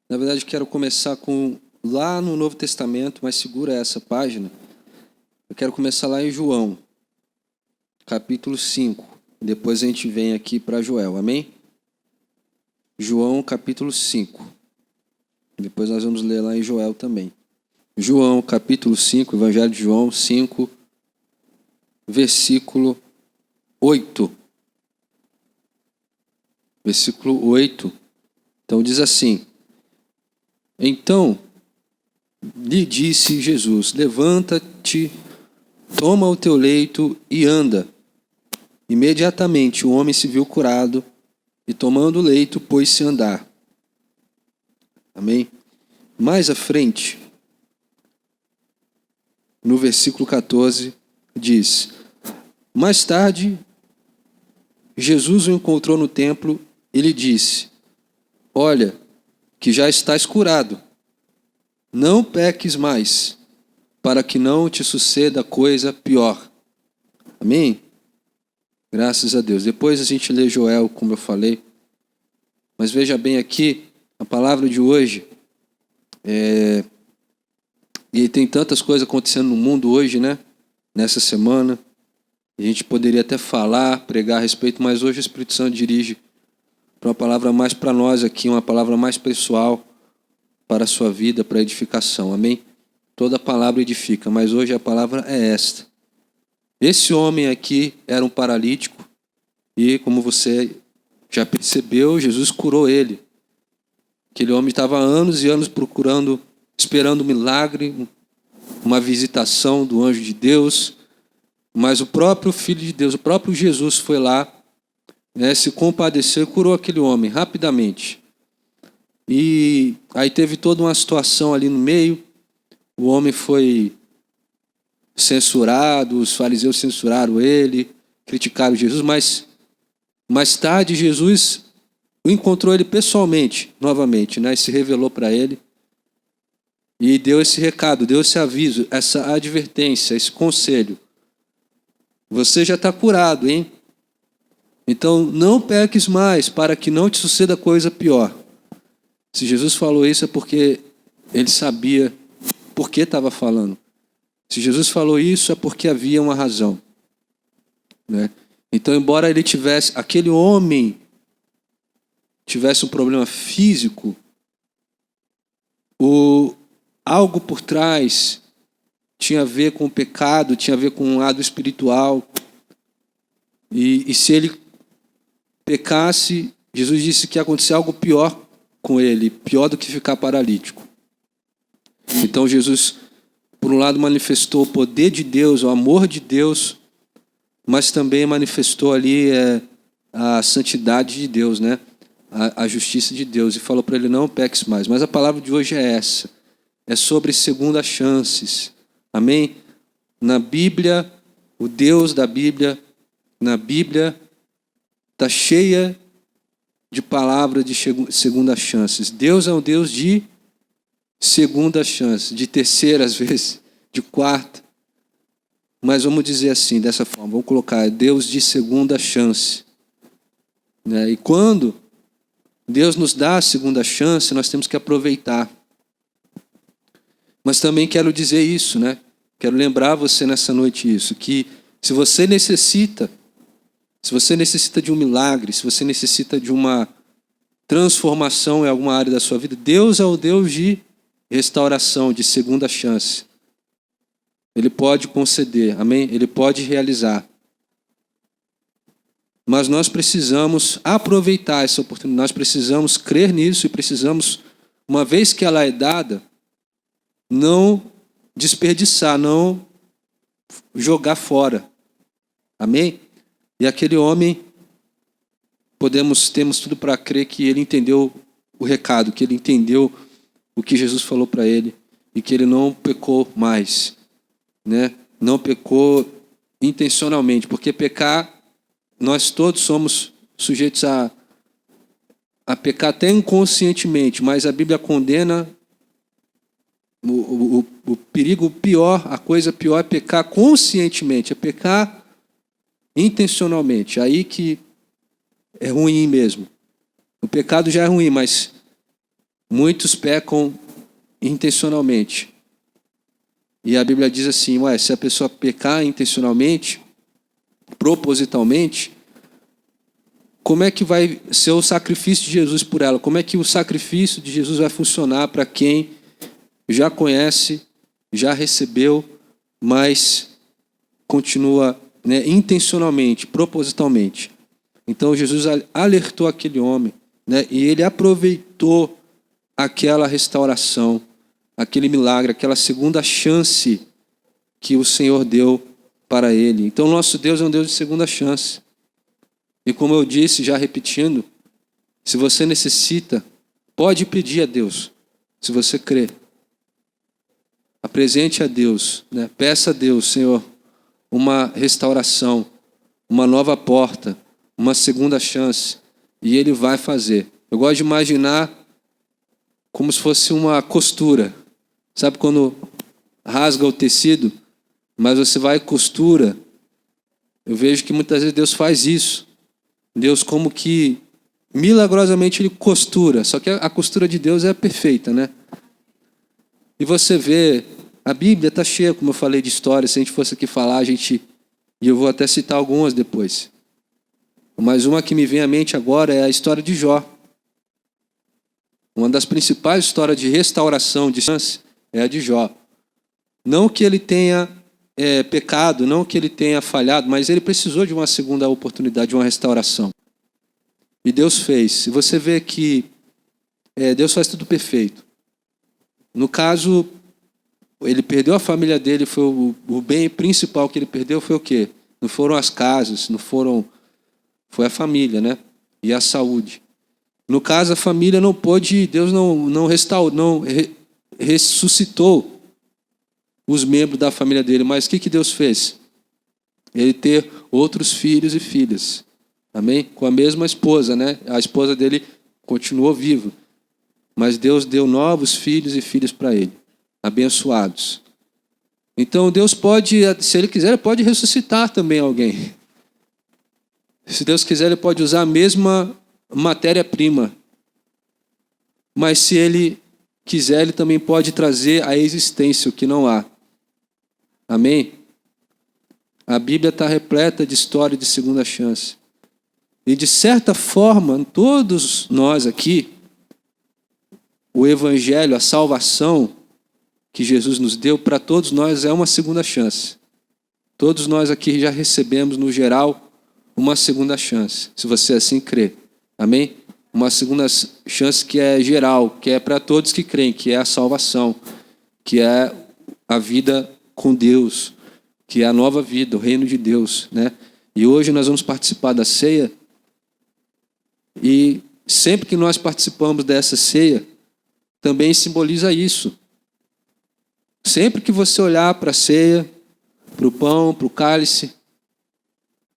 Na verdade, quero começar com lá no Novo Testamento, mas segura essa página. Eu quero começar lá em João, capítulo 5. Depois a gente vem aqui para Joel, amém? João, capítulo 5. Depois nós vamos ler lá em Joel também. João, capítulo 5, Evangelho de João 5, versículo 8. Versículo 8. Então diz assim: Então lhe disse Jesus: Levanta-te, toma o teu leito e anda. Imediatamente o homem se viu curado e, tomando o leito, pôs-se a andar. Amém? Mais à frente, no versículo 14, diz: Mais tarde, Jesus o encontrou no templo e lhe disse: Olha, que já estás curado. Não peques mais, para que não te suceda coisa pior. Amém? Graças a Deus. Depois a gente lê Joel, como eu falei. Mas veja bem aqui, a palavra de hoje. E tem tantas coisas acontecendo no mundo hoje, né? Nessa semana. A gente poderia até falar, pregar a respeito, mas hoje o Espírito Santo dirige para uma palavra mais para nós aqui, uma palavra mais pessoal para a sua vida, para edificação. Amém? Toda palavra edifica, mas hoje a palavra é esta. Esse homem aqui era um paralítico e, como você já percebeu, Jesus curou ele. Aquele homem estava há anos e anos procurando, esperando um milagre, uma visitação do anjo de Deus, mas o próprio Filho de Deus, o próprio Jesus foi lá, se compadeceu e curou aquele homem rapidamente. E aí teve toda uma situação ali no meio, o homem foi censurado, os fariseus censuraram ele, criticaram Jesus, mas mais tarde Jesus encontrou ele pessoalmente, novamente, e se revelou para ele e deu esse recado, deu esse aviso, essa advertência, esse conselho. Você já está curado, hein? Então não peques mais, para que não te suceda coisa pior. Se Jesus falou isso é porque ele sabia por que estava falando. Se Jesus falou isso é porque havia uma razão, né? Então, embora ele tivesse, aquele homem tivesse um problema físico, algo por trás tinha a ver com o pecado, tinha a ver com um lado espiritual. E se ele pecasse, Jesus disse que ia acontecer algo pior com ele, pior do que ficar paralítico. Então Jesus, por um lado, manifestou o poder de Deus, o amor de Deus, mas também manifestou ali a santidade de Deus, né? A justiça de Deus, e falou para ele: não peques mais. Mas a palavra de hoje é essa, é sobre segundas chances. Amém? Na Bíblia, o Deus da Bíblia, na Bíblia está cheia de palavras de segundas chances. Deus é um Deus de segundas chances, de terceira às vezes, de quarta. Mas vamos dizer assim, dessa forma, vamos colocar Deus de segunda chance. Né? E quando Deus nos dá a segunda chance, nós temos que aproveitar. Mas também quero dizer isso, né? Quero lembrar você nessa noite isso, que se você necessita de um milagre, se você necessita de uma transformação em alguma área da sua vida, Deus é o Deus de restauração, de segunda chance. Ele pode conceder, amém? Ele pode realizar. Mas nós precisamos aproveitar essa oportunidade, nós precisamos crer nisso e precisamos, uma vez que ela é dada, não desperdiçar, não jogar fora. Amém? E aquele homem, temos tudo para crer que ele entendeu o recado, que ele entendeu o que Jesus falou para ele e que ele não pecou mais, né? Não pecou intencionalmente, porque pecar, nós todos somos sujeitos a pecar até inconscientemente, mas a Bíblia condena o perigo pior, a coisa pior é pecar conscientemente, é pecar intencionalmente. Aí que é ruim mesmo. O pecado já é ruim, mas muitos pecam intencionalmente. E a Bíblia diz assim, se a pessoa pecar intencionalmente, propositalmente, como é que vai ser o sacrifício de Jesus por ela? Como é que o sacrifício de Jesus vai funcionar para quem já conhece, já recebeu, mas continua, intencionalmente, propositalmente? Então Jesus alertou aquele homem, e ele aproveitou aquela restauração, aquele milagre, aquela segunda chance que o Senhor deu para ele. Então nosso Deus é um Deus de segunda chance. E como eu disse, já repetindo, se você necessita, pode pedir a Deus, se você crê. Apresente a Deus, peça a Deus, Senhor, uma restauração, uma nova porta, uma segunda chance, e Ele vai fazer. Eu gosto de imaginar como se fosse uma costura. Sabe quando rasga o tecido, mas você vai e costura? Eu vejo que muitas vezes Deus faz isso. Deus como que milagrosamente Ele costura, só que a costura de Deus é perfeita, E você vê, a Bíblia está cheia, como eu falei, de histórias. Se a gente fosse aqui falar, e eu vou até citar algumas depois. Mas uma que me vem à mente agora é a história de Jó. Uma das principais histórias de restauração, de chance, é a de Jó. Não que ele tenha pecado, não que ele tenha falhado, mas ele precisou de uma segunda oportunidade, de uma restauração. E Deus fez. E você vê que Deus faz tudo perfeito. No caso, ele perdeu a família dele, foi o bem principal que ele perdeu foi o quê? Não foram as casas, foi a família, E a saúde. No caso, a família não pôde, Deus não ressuscitou os membros da família dele, mas o que Deus fez? Ele ter outros filhos e filhas, amém? Com a mesma esposa, A esposa dele continuou viva, mas Deus deu novos filhos e filhas para ele, abençoados. Então Deus pode, se Ele quiser, Ele pode ressuscitar também alguém. Se Deus quiser, Ele pode usar a mesma matéria-prima, mas se Ele quiser, Ele também pode trazer à existência o que não há. Amém? A Bíblia está repleta de história de segunda chance. E de certa forma, todos nós aqui, o Evangelho, a salvação que Jesus nos deu, para todos nós é uma segunda chance. Todos nós aqui já recebemos, no geral, uma segunda chance, se você assim crê. Amém? Uma segunda chance que é geral, que é para todos que creem, que é a salvação, que é a vida com Deus, que é a nova vida, o reino de Deus, E hoje nós vamos participar da ceia, e sempre que nós participamos dessa ceia, também simboliza isso. Sempre que você olhar para a ceia, para o pão, para o cálice,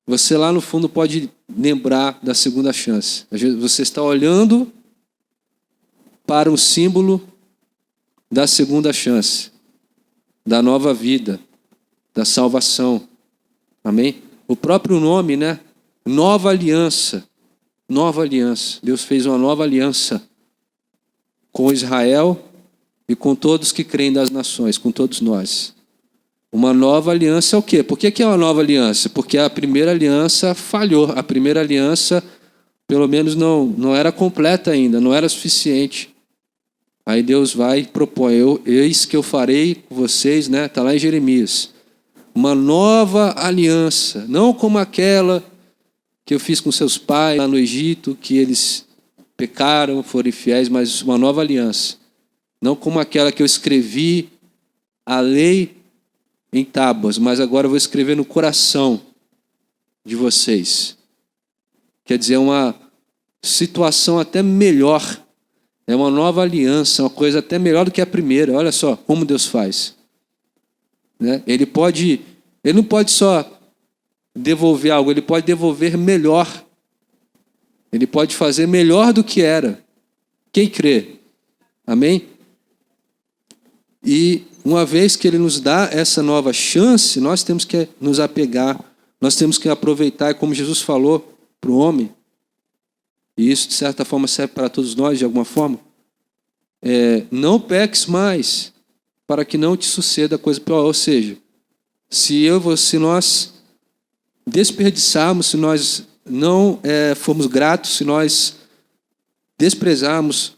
você lá no fundo pode lembrar da segunda chance. Você está olhando para o símbolo da segunda chance, da nova vida, da salvação. Amém? O próprio nome, Nova aliança. Nova aliança. Deus fez uma nova aliança com Israel e com todos que creem das nações, com todos nós. Uma nova aliança é o quê? Por que é uma nova aliança? Porque a primeira aliança falhou. A primeira aliança, pelo menos, não era completa ainda, não era suficiente. Aí Deus vai e propõe, eis que eu farei com vocês, está lá em Jeremias, uma nova aliança, não como aquela que eu fiz com seus pais lá no Egito, que eles pecaram, foram infiéis, mas uma nova aliança. Não como aquela que eu escrevi a lei em tábuas, mas agora eu vou escrever no coração de vocês. Quer dizer, uma situação até melhor. É uma nova aliança, uma coisa até melhor do que a primeira. Olha só como Deus faz. Ele não pode só devolver algo, Ele pode devolver melhor. Ele pode fazer melhor do que era. Quem crê? Amém? E uma vez que Ele nos dá essa nova chance, nós temos que nos apegar, nós temos que aproveitar, e como Jesus falou para o homem, e isso de certa forma serve para todos nós de alguma forma, não peques mais, para que não te suceda coisa pior. Ou seja, se nós desperdiçarmos, se nós não formos gratos, se nós desprezarmos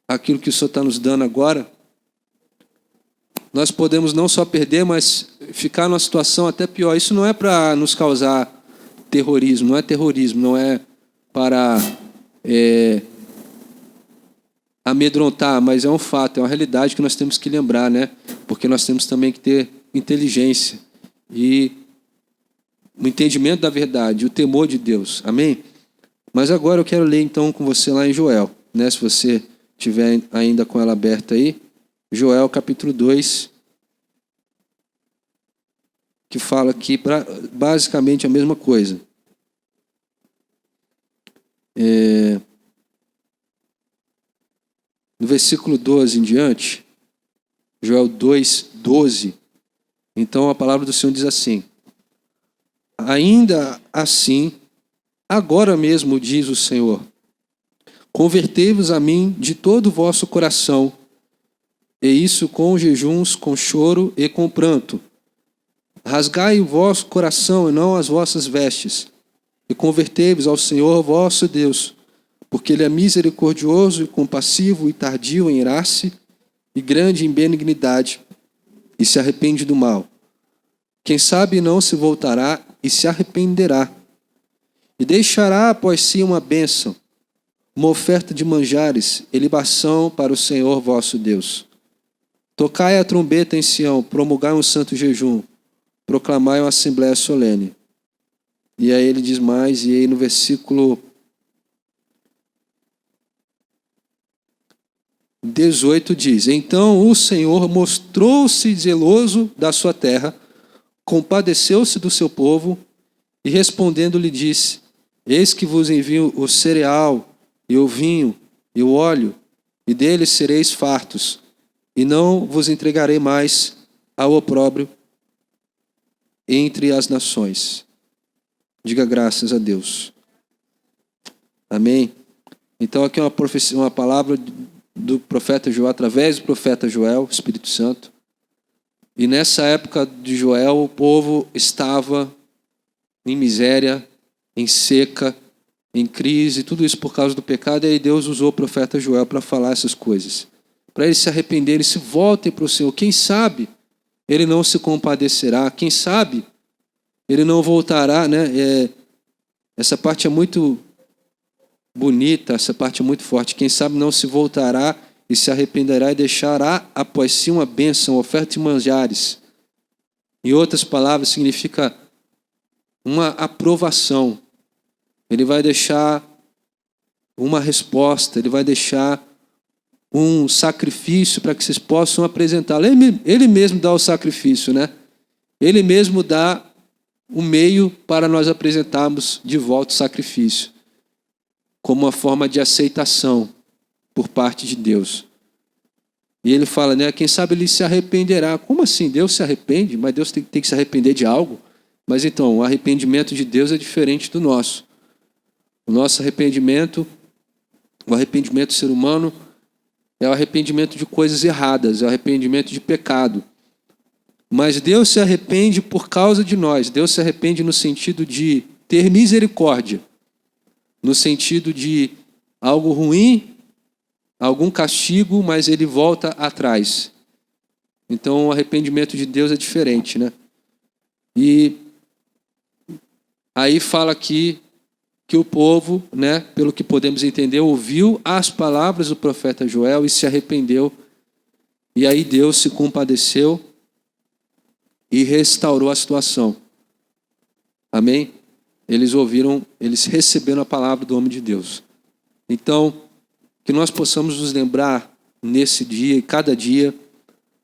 aquilo que o Senhor está nos dando agora, nós podemos não só perder, mas ficar numa situação até pior. Isso não é para nos causar terrorismo, não é terrorismo, não é para amedrontar, mas é um fato, é uma realidade que nós temos que lembrar, né? Porque nós temos também que ter inteligência e o entendimento da verdade, o temor de Deus. Amém? Mas agora eu quero ler então com você lá em Joel, né? Se você tiver ainda com ela aberta aí, Joel capítulo 2, que fala aqui basicamente a mesma coisa. No versículo 12 em diante, Joel 2, 12, então a palavra do Senhor diz assim: ainda assim, agora mesmo diz o Senhor, convertei-vos a mim de todo o vosso coração, e isso com jejuns, com choro e com pranto. Rasgai o vosso coração e não as vossas vestes, e convertei-vos ao Senhor vosso Deus, porque Ele é misericordioso e compassivo e tardio em irar-se, e grande em benignidade, e se arrepende do mal. Quem sabe não se voltará e se arrependerá, e deixará após si uma bênção, uma oferta de manjares e libação para o Senhor vosso Deus. Tocai a trombeta em Sião, promulgai um santo jejum, proclamai uma assembléia solene. E aí ele diz mais, e aí no versículo 18 diz: então o Senhor mostrou-se zeloso da sua terra, compadeceu-se do seu povo, e respondendo lhe disse: eis que vos envio o cereal, e o vinho, e o óleo, e deles sereis fartos, e não vos entregarei mais ao opróbrio entre as nações. Diga graças a Deus. Amém? Então aqui é uma profecia, uma palavra do profeta Joel, através do profeta Joel, Espírito Santo. E nessa época de Joel, o povo estava em miséria, em seca, em crise, tudo isso por causa do pecado, e aí Deus usou o profeta Joel para falar essas coisas. Para eles se arrependerem, se voltem para o Senhor. Quem sabe Ele não se compadecerá, quem sabe Ele não voltará, né? Essa parte é muito bonita, essa parte é muito forte. Quem sabe não se voltará e se arrependerá e deixará após si uma bênção, oferta de manjares. Em outras palavras, significa uma aprovação. Ele vai deixar uma resposta, ele vai deixar um sacrifício para que vocês possam apresentá-lo. Ele mesmo dá o sacrifício, né? Ele mesmo dá o meio para nós apresentarmos de volta o sacrifício, como uma forma de aceitação por parte de Deus. E ele fala, né? Quem sabe ele se arrependerá. Como assim? Deus se arrepende? Mas Deus tem que se arrepender de algo? Mas então, o arrependimento de Deus é diferente do nosso. O nosso arrependimento, o arrependimento do ser humano, é o arrependimento de coisas erradas, é o arrependimento de pecado. Mas Deus se arrepende por causa de nós. Deus se arrepende no sentido de ter misericórdia, no sentido de algo ruim, algum castigo, mas ele volta atrás. Então o arrependimento de Deus é diferente, né? E aí fala aqui que o povo, né, pelo que podemos entender, ouviu as palavras do profeta Joel e se arrependeu. E aí Deus se compadeceu e restaurou a situação. Amém? Eles receberam a palavra do homem de Deus. Então, que nós possamos nos lembrar nesse dia e cada dia,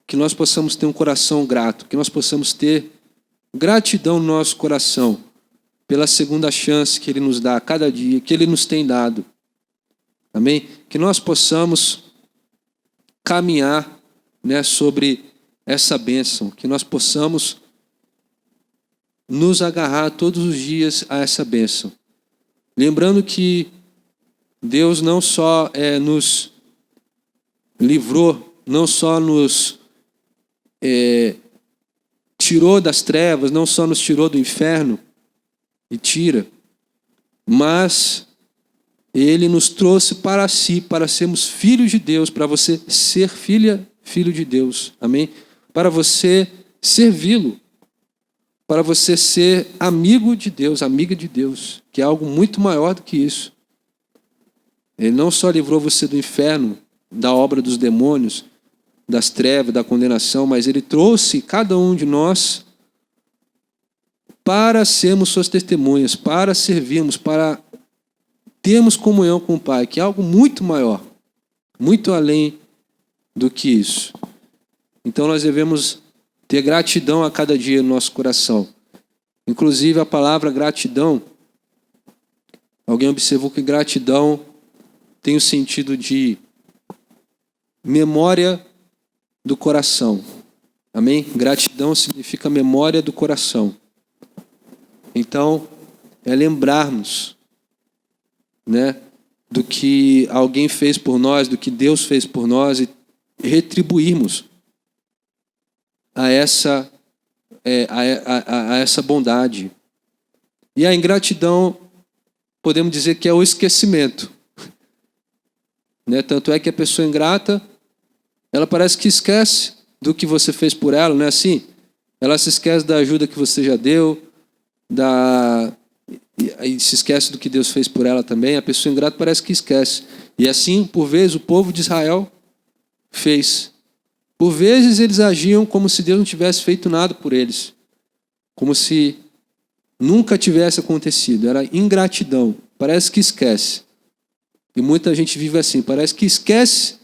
que nós possamos ter um coração grato, que nós possamos ter gratidão no nosso coração pela segunda chance que Ele nos dá a cada dia, que Ele nos tem dado. Amém? Que nós possamos caminhar, né, sobre essa bênção, que nós possamos nos agarrar todos os dias a essa bênção. Lembrando que Deus não só nos livrou, não só nos tirou das trevas, não só nos tirou do inferno, e tira, mas Ele nos trouxe para si, para sermos filhos de Deus, para você ser filho de Deus, amém? Para você servi-lo, para você ser amigo de Deus, amiga de Deus, que é algo muito maior do que isso. Ele não só livrou você do inferno, da obra dos demônios, das trevas, da condenação, mas Ele trouxe cada um de nós para sermos suas testemunhas, para servirmos, para termos comunhão com o Pai, que é algo muito maior, muito além do que isso. Então nós devemos ter gratidão a cada dia no nosso coração. Inclusive a palavra gratidão, alguém observou que gratidão tem o sentido de memória do coração. Amém? Gratidão significa memória do coração. Então, é lembrarmos, né, do que alguém fez por nós, do que Deus fez por nós e retribuirmos a essa bondade. E a ingratidão, podemos dizer que é o esquecimento. Né? Tanto é que a pessoa ingrata, ela parece que esquece do que você fez por ela, não é assim? Ela se esquece da ajuda que você já deu, e se esquece do que Deus fez por ela também. A pessoa ingrata parece que esquece. E assim, por vezes, o povo de Israel fez. Por vezes eles agiam como se Deus não tivesse feito nada por eles. Como se nunca tivesse acontecido. Era ingratidão. Parece que esquece. E muita gente vive assim. Parece que esquece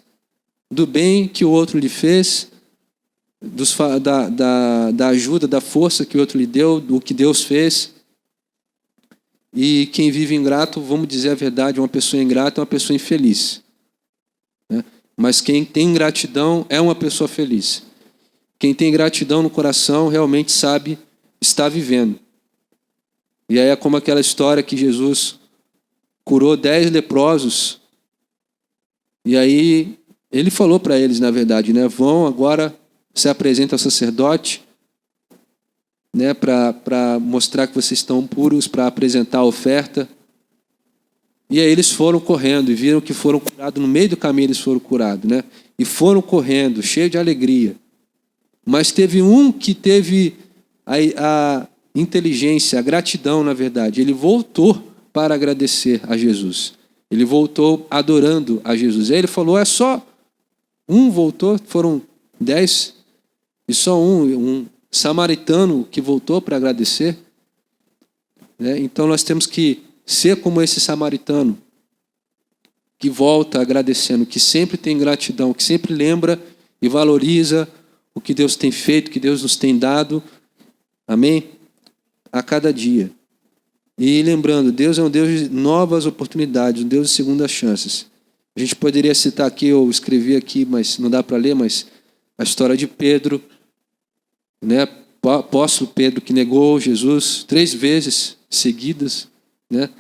do bem que o outro lhe fez, da ajuda, da força que o outro lhe deu, do que Deus fez. E quem vive ingrato, vamos dizer a verdade, uma pessoa ingrata é uma pessoa infeliz. Né? Mas quem tem gratidão é uma pessoa feliz. Quem tem gratidão no coração realmente sabe estar vivendo. E aí é como aquela história que Jesus curou 10 leprosos. E aí ele falou para eles, na verdade, né? Vão agora, se apresenta ao sacerdote, né? Para mostrar que vocês estão puros, para apresentar a oferta. E aí eles foram correndo e viram que foram curados. No meio do caminho eles foram curados, né? E foram correndo, cheio de alegria. Mas teve um que teve a inteligência, a gratidão, na verdade. Ele voltou para agradecer a Jesus. Ele voltou adorando a Jesus. Aí ele falou, é só um voltou, foram 10, e só um samaritano que voltou para agradecer. Né? Então nós temos que ser como esse samaritano, que volta agradecendo, que sempre tem gratidão, que sempre lembra e valoriza o que Deus tem feito, o que Deus nos tem dado. Amém? A cada dia. E lembrando, Deus é um Deus de novas oportunidades, um Deus de segundas chances. A gente poderia citar aqui, ou escrever aqui, mas não dá para ler, mas a história de Pedro, né? O apóstolo Pedro que negou Jesus 3 vezes seguidas, né?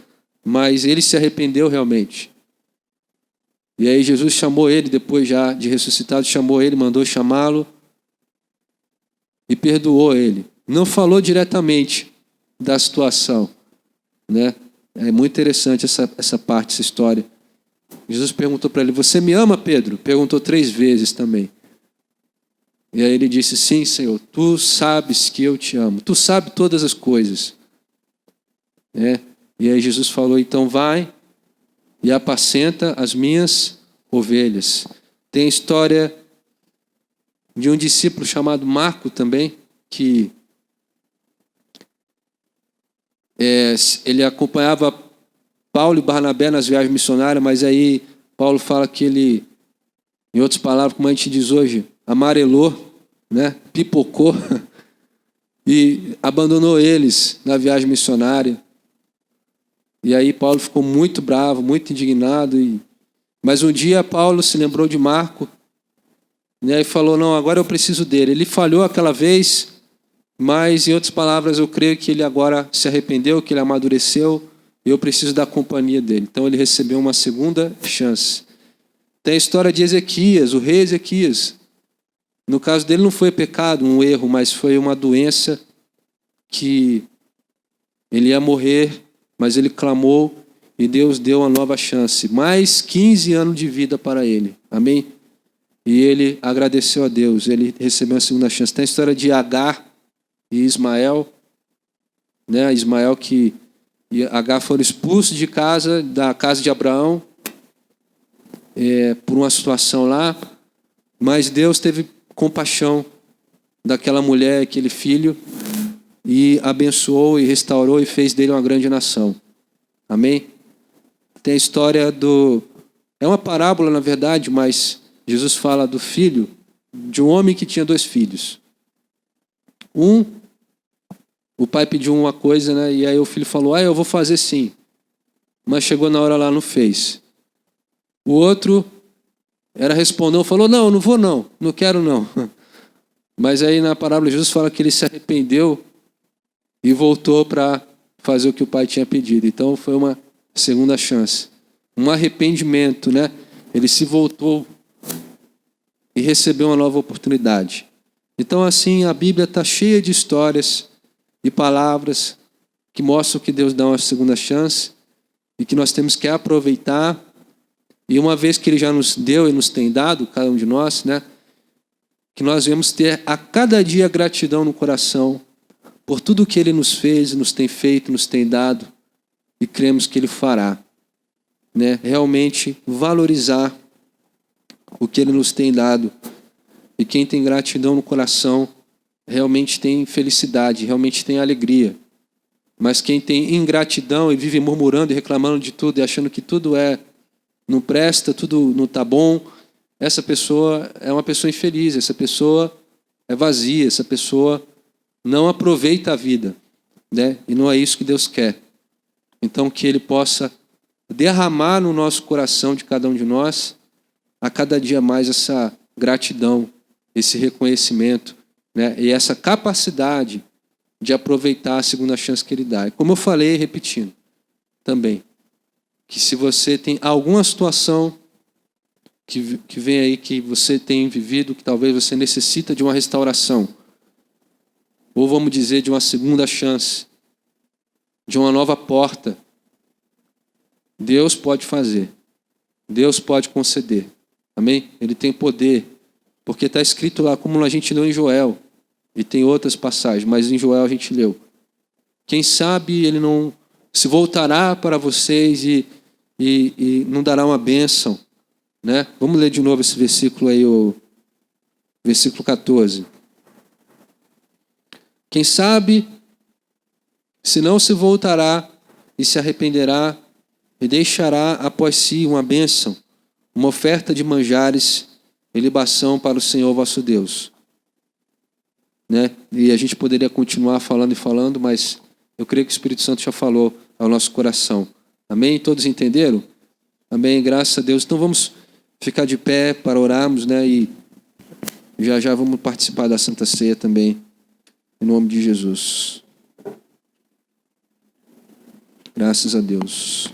Mas ele se arrependeu realmente. E aí Jesus chamou ele, depois já de ressuscitado, chamou ele, mandou chamá-lo e perdoou ele. Não falou diretamente da situação, né? É muito interessante essa parte, essa história. Jesus perguntou para ele, você me ama, Pedro? Perguntou 3 vezes também. E aí ele disse, sim, Senhor, tu sabes que eu te amo. Tu sabes todas as coisas. E aí Jesus falou, então vai e apacenta as minhas ovelhas. Tem a história de um discípulo chamado Marco também, que ele acompanhava Paulo e Barnabé nas viagens missionárias, mas aí Paulo fala que ele, em outras palavras, como a gente diz hoje, amarelou, né? Pipocou e abandonou eles na viagem missionária. E aí Paulo ficou muito bravo, muito indignado. Mas um dia Paulo se lembrou de Marco, né? E falou, não, agora eu preciso dele. Ele falhou aquela vez, mas em outras palavras eu creio que ele agora se arrependeu, que ele amadureceu, e eu preciso da companhia dele. Então ele recebeu uma segunda chance. Tem a história de Ezequias, o rei Ezequias. No caso dele não foi pecado, um erro, mas foi uma doença que ele ia morrer, mas ele clamou e Deus deu uma nova chance. Mais 15 anos de vida para ele. Amém? E ele agradeceu a Deus, ele recebeu a segunda chance. Tem a história de Agar e Ismael, né? Ismael e Agar foram expulsos de casa, da casa de Abraão, por uma situação lá, mas Deus teve compaixão daquela mulher, aquele filho, e abençoou e restaurou e fez dele uma grande nação. Amém? Tem a história é uma parábola, na verdade, mas Jesus fala do filho de um homem que tinha 2 filhos. O pai pediu uma coisa, né? E aí o filho falou, eu vou fazer sim. Mas chegou na hora lá, não fez. O outro respondeu, falou, não vou não quero não. Mas aí na parábola Jesus fala que ele se arrependeu e voltou para fazer o que o pai tinha pedido. Então foi uma segunda chance. Um arrependimento, né? Ele se voltou e recebeu uma nova oportunidade. Então assim, a Bíblia está cheia de histórias e palavras que mostram que Deus dá uma segunda chance e que nós temos que aproveitar. E uma vez que Ele já nos deu e nos tem dado, cada um de nós, né? Que nós devemos ter a cada dia gratidão no coração por tudo que Ele nos fez, nos tem feito, nos tem dado e cremos que Ele fará, né? Realmente valorizar o que Ele nos tem dado. E quem tem gratidão no coração realmente tem felicidade, realmente tem alegria. Mas quem tem ingratidão e vive murmurando e reclamando de tudo e achando que tudo não presta, tudo não está bom, essa pessoa é uma pessoa infeliz, essa pessoa é vazia, essa pessoa não aproveita a vida, né? E não é isso que Deus quer. Então que Ele possa derramar no nosso coração de cada um de nós, a cada dia mais essa gratidão, esse reconhecimento, né? E essa capacidade de aproveitar a segunda chance que Ele dá. E como eu falei, repetindo também, que se você tem alguma situação que vem aí, que você tem vivido, que talvez você necessita de uma restauração, ou vamos dizer, de uma segunda chance, de uma nova porta, Deus pode fazer, Deus pode conceder, amém? Ele tem poder, porque está escrito lá, como a gente leu em Joel, e tem outras passagens, mas em Joel a gente leu. Quem sabe Ele não se voltará para vocês e não dará uma bênção, né? Vamos ler de novo esse versículo aí, o versículo 14. Quem sabe, se não se voltará e se arrependerá e deixará após si uma bênção, uma oferta de manjares e libação para o Senhor vosso Deus. Né? E a gente poderia continuar falando e falando, mas eu creio que o Espírito Santo já falou ao nosso coração. Amém? Todos entenderam? Amém? Graças a Deus. Então vamos ficar de pé para orarmos, né? E já vamos participar da Santa Ceia também, em nome de Jesus. Graças a Deus.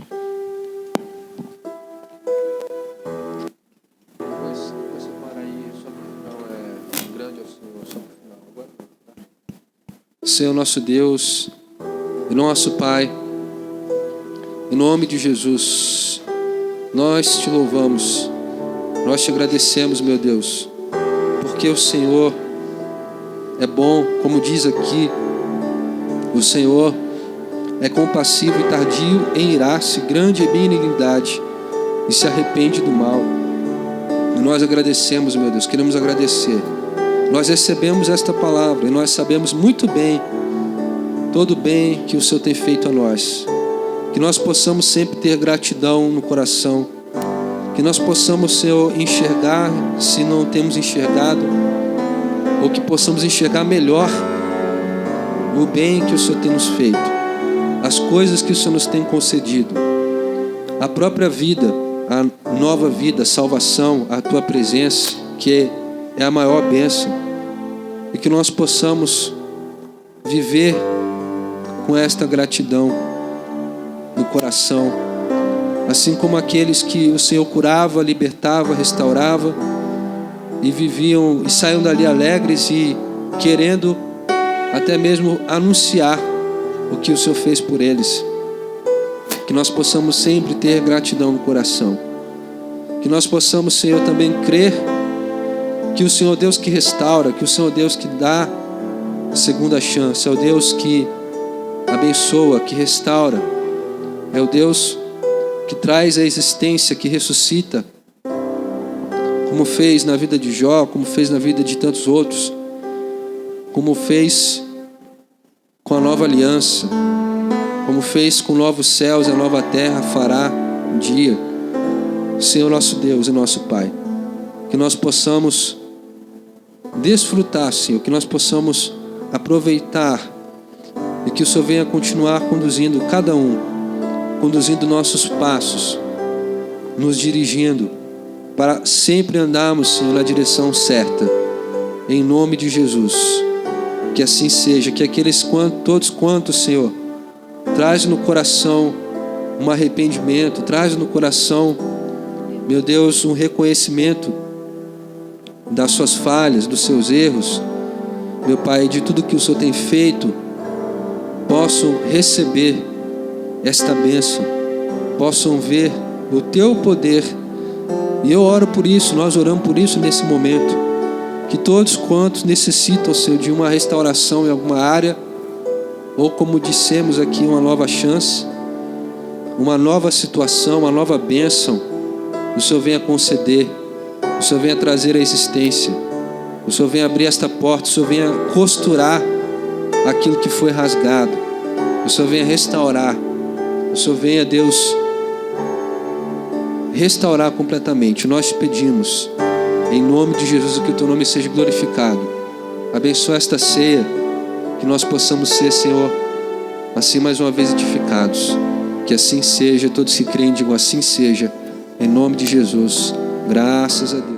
Senhor nosso Deus e nosso Pai, em nome de Jesus, nós te louvamos, nós te agradecemos, meu Deus, porque o Senhor é bom, como diz aqui, o Senhor é compassivo e tardio em irar-se, grande é benignidade e se arrepende do mal. E nós agradecemos, meu Deus, queremos agradecer. Nós recebemos esta palavra e nós sabemos muito bem todo o bem que o Senhor tem feito a nós. Que nós possamos sempre ter gratidão no coração. Que nós possamos, Senhor, enxergar se não temos enxergado, ou que possamos enxergar melhor o bem que o Senhor tem nos feito, as coisas que o Senhor nos tem concedido, a própria vida, a nova vida, a salvação, a Tua presença, que é a maior bênção. E que nós possamos viver com esta gratidão no coração assim como aqueles que o Senhor curava, libertava, restaurava e viviam e saíam dali alegres e querendo até mesmo anunciar o que o Senhor fez por eles. Que nós possamos sempre ter gratidão no coração. Que nós possamos, Senhor, também crer que o Senhor é Deus que restaura, que o Senhor é Deus que dá a segunda chance, é o Deus que abençoa, que restaura, é o Deus que traz a existência, que ressuscita, como fez na vida de Jó, como fez na vida de tantos outros, como fez com a nova aliança, como fez com novos céus e a nova terra, fará um dia. Senhor nosso Deus e nosso Pai, que nós possamos desfrutar, Senhor, que nós possamos aproveitar e que o Senhor venha continuar conduzindo cada um, conduzindo nossos passos, nos dirigindo para sempre andarmos, Senhor, na direção certa, em nome de Jesus. Que assim seja, que todos quantos, Senhor, traz no coração um arrependimento, traz no coração, meu Deus, um reconhecimento das suas falhas, dos seus erros, meu Pai, de tudo que o Senhor tem feito, possam receber esta bênção, possam ver o Teu poder. E eu oro por isso, nós oramos por isso nesse momento, que todos quantos necessitam, Senhor, de uma restauração em alguma área, ou como dissemos aqui, uma nova chance, uma nova situação, uma nova bênção, o Senhor venha conceder, o Senhor venha trazer a existência, o Senhor venha abrir esta porta, o Senhor venha costurar aquilo que foi rasgado, o Senhor venha restaurar, o Senhor venha, Deus, restaurar completamente. Nós te pedimos, em nome de Jesus, que o Teu nome seja glorificado. Abençoa esta ceia, que nós possamos ser, Senhor, assim mais uma vez edificados. Que assim seja, todos que creem digam assim seja, em nome de Jesus. Graças a Deus.